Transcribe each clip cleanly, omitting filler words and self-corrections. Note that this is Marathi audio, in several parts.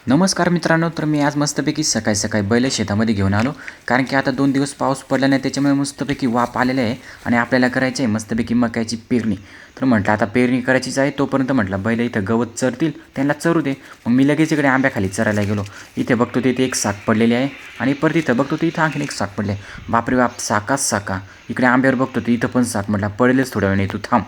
नमस्कार मित्रांनो, तर मी आज मस्तपैकी सकाळी सकाळी बैल शेतामध्ये घेऊन आलो. कारण की आता 2 दिवस पाऊस पडला नाही, त्याच्यामुळे मस्तपैकी वाफ आलेला आहे आणि आपल्याला करायची आहे मस्तपैकी मक्याची पेरणी. तर म्हटलं आता पेरणी करायचीच आहे, तोपर्यंत म्हटलं बैल इथं गवत चरतील, त्यांना चरू दे. मग मी लगेच इकडे आंब्याखाली चरायला गेलो. इथे बघतो तिथे एक साक पडलेली आहे आणि परत इथं बघतो तिथं आणखीन एक साक पडले. बापरे बाप, साकाच साका. इकडे आंब्यावर बघतो तर इथं पण साक. म्हटलं पडेलच थोड्या वेळाने, तू थांब.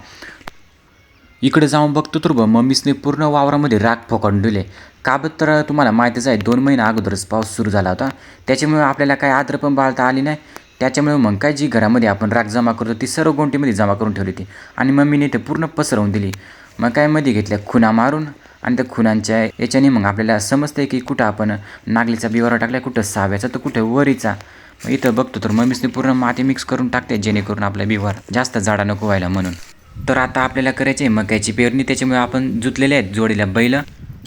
इकडे जाऊन बघतो तर मम्मीसने पूर्ण वावरामध्ये राख फोकाडून दिले. का बरं, तर तुम्हाला माहीतच आहे 2 महिना अगोदरच पाऊस सुरू झाला होता. त्याच्यामुळे आपल्याला काय आद्र पण बाळता आली नाही. त्याच्यामुळे मग काय जी घरामध्ये आपण राख जमा करतो ती सर्व गोंटीमध्ये जमा करून ठेवली होती आणि मम्मीने ते पूर्ण पसरवून दिली. मग काय मध्ये घेतल्या खुणा मारून आणि त्या खुणांच्या याच्याने मग आपल्याला समजते की कुठं आपण नागलीचा बिवारा टाकला, कुठं साव्याचा तर कुठं वरीचा. मग इथं बघतो तर मम्मीसने पूर्ण माती मिक्स करून टाकते, जेणेकरून आपला बिवार जास्त जाडा नको व्हायला म्हणून. तर आता आपल्याला करायची आहे मक्याची पेरणी. त्याच्यामुळे आपण जुतलेले आहेत जोडीला बैल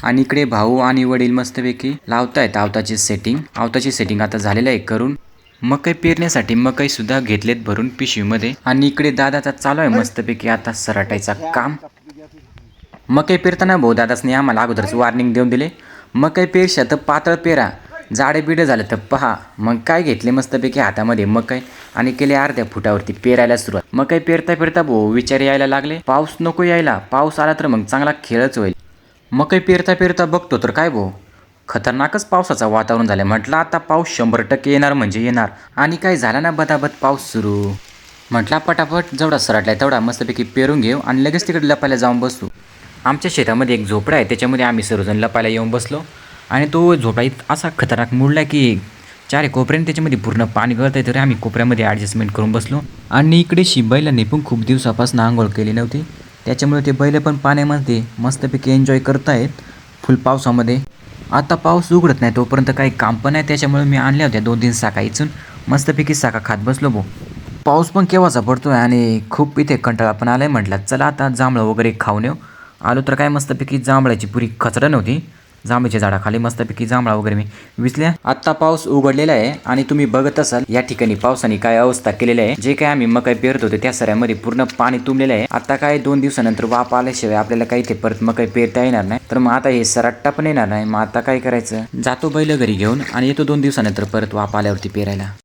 आणि इकडे भाऊ आणि वडील मस्तपैकी लावतायत आवताची सेटिंग आता झालेलं आहे करून. मकई पेरण्यासाठी मकईसुद्धा घेतलेत भरून पिशवीमध्ये आणि इकडे दादाचा चालू आहे मस्तपैकी आता सराटायचा काम. मकई पेरताना भाऊ दादासने आम्हाला अगोदरच वॉर्निंग देऊन दिले, मकई पेरशा तर पातळ पेरा, जाडे बिडे झालं तर पहा. मग काय घेतले मस्तपैकी हातामध्ये मकई आणि केले अर्ध्या फुटावरती पेरायला सुरुवात. मकई पेरता पेरता भाऊ विचार यायला लागले, पाऊस नको यायला, पाऊस आला तर मग चांगला खेळच होईल. मकई पेरता पेरता बघतो तर काय भाऊ, खतरनाकच पावसाचं वातावरण झालं. म्हटलं आता पाऊस 100% येणार म्हणजे येणार. आणि काय झाला ना, बदाबद पाऊस सुरू. म्हटला पटापट जेवढा सरटलाय तेवढा मस्तपैकी पेरून घेऊ आणि लगेच तिकडे लपायला जाऊन बसू. आमच्या शेतामध्ये एक झोपडा आहे, त्याच्यामध्ये आम्ही सर्वजण लपायला येऊन बसलो आणि तो झोपडा असा खतरनाक मुडला की चारे कोपऱ्याने त्याच्यामध्ये पूर्ण पाणी गळत आहे. तरी आम्ही कोपऱ्यामध्ये ॲडजस्टमेंट करून बसलो. आणि इकडे बैलांनी पण खूप दिवसापासून आंघोळ केली नव्हती, त्याच्यामुळे ते बैल पण पाण्यामध्ये मस्तपैकी एन्जॉय करत आहेत फुल पावसामध्ये. आता पाऊस उघडत नाही तोपर्यंत काही काम पण आहे, त्याच्यामुळे मी आणल्या होत्या 2-3 साका इचून मस्तपैकी साका खात बसलो भाऊ. पाऊस पण केव्हाचा पडतो आहे आणि खूप इथे कंटाळा पण आला आहे. म्हटलं चला आता जांभळं वगैरे खाऊन येऊ. आलो तर काय मस्तपैकी जांभळाची पुरी खचडं नव्हती. जांभळीच्या झाडाखाली मस्तपैकी जांभळा वगैरे मी विसल्या. आत्ता पाऊस उघडलेला आहे आणि तुम्ही बघत असाल या ठिकाणी पावसाने काय अवस्था केलेली आहे. जे काय आम्ही मकई पेरत होते त्या सऱ्यामध्ये पूर्ण पाणी तुंबलेलं आहे. आता काय 2 दिवसानंतर वाप आल्याशिवाय आपल्याला काही ते परत मकई पेरता येणार नाही. तर मग आता हे सराट्टा पण येणार नाही. मग आता काय करायचं, जातो बैल घरी घेऊन आणि येतो 2 दिवसानंतर परत वाप आल्यावरती पेरायला.